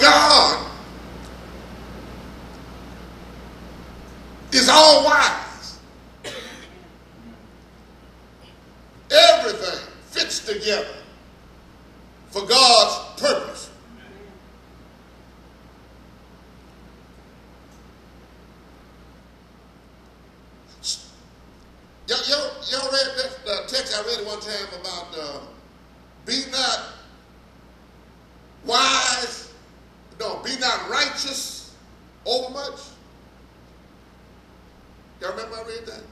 God is all wise. Everything fits together for God's purpose. Y'all read that text I read it one time about be not wise, no, be not righteous over much. Y'all remember I read that?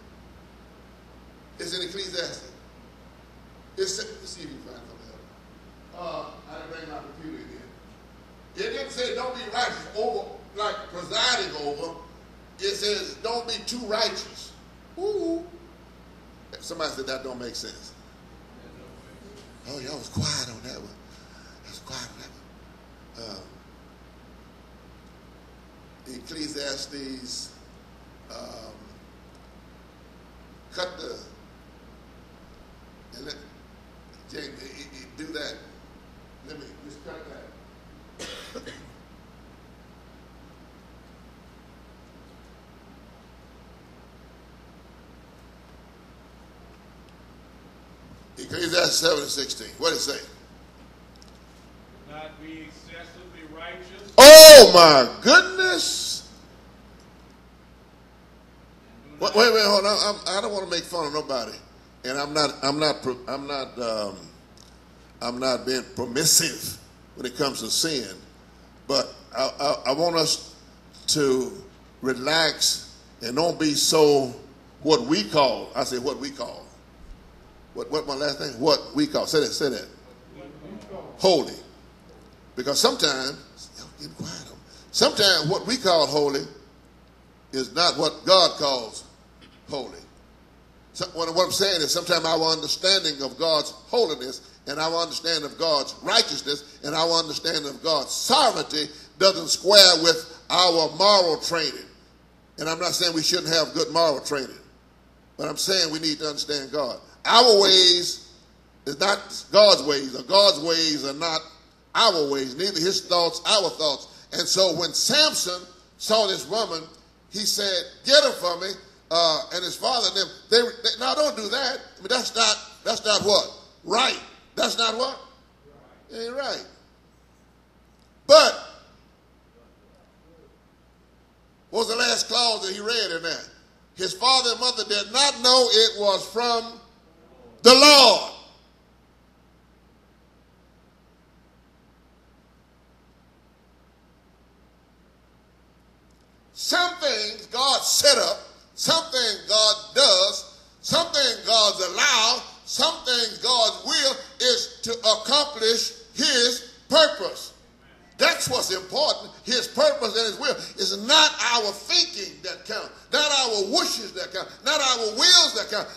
It's in Ecclesiastes. Let's see if you can find something else. I didn't bring my computer in. It didn't say don't be righteous over, like presiding over. It says don't be too righteous. Ooh. Somebody said that don't make sense. Oh, y'all was quiet on that one. I was quiet on that one. Ecclesiastes, cut the, and let, Jamie, do that. Let me just cut that. Ecclesiastes 7:16. What does it say? Not be excessively righteous. Oh my goodness! Wait, hold on. I don't want to make fun of nobody, and I'm not being permissive when it comes to sin. But I want us to relax and don't be so what we call. I say what we call. What my last name? What we call. Say that. Holy. Because sometimes, get quiet. Sometimes what we call holy is not what God calls holy. So what I'm saying is sometimes our understanding of God's holiness and our understanding of God's righteousness and our understanding of God's sovereignty doesn't square with our moral training. And I'm not saying we shouldn't have good moral training, but I'm saying we need to understand God. Our ways is not God's ways, or God's ways are not our ways, neither his thoughts, our thoughts. And so when Samson saw this woman, he said, get her for me. And his father and them, they now don't do that. I mean, that's not what? Right. That's not what? Right. It ain't right. But what was the last clause that he read in that? His father and mother did not know it was from the Lord. Some things God set up, some things God does, some things God's allow, some things God's will is to accomplish his purpose. That's what's important. His purpose and his will is not our thinking that counts, not our wishes that count, not our wills that count.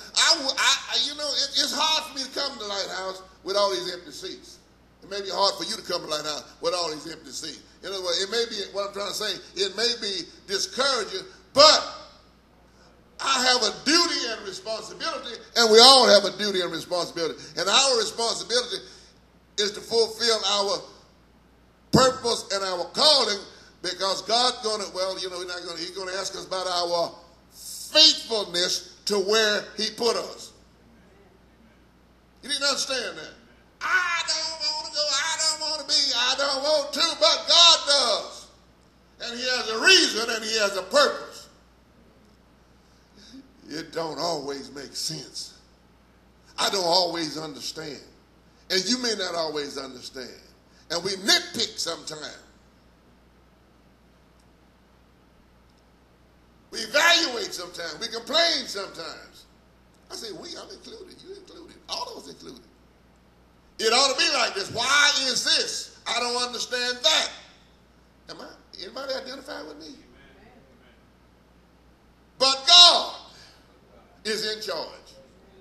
It's hard for me to come to the Lighthouse with all these empty seats. It may be hard for you to come to the Lighthouse with all these empty seats. In other words, it may be, what I'm trying to say, it may be discouraging, but I have a duty and responsibility, and we all have a duty and responsibility. And our responsibility is to fulfill our purpose and our calling, because God's going to, he's going to ask us about our faithfulness to where he put us. You didn't understand that? I don't want to go, I don't want to be, I don't want to, but God does. And he has a reason and he has a purpose. It don't always make sense. I don't always understand. And you may not always understand. And we nitpick sometimes. We evaluate sometimes. We complain sometimes. I say we, I'm included. You included. All of us included. It ought to be like this. Why is this? I don't understand that. Anybody identify with me? Amen. But God is in charge.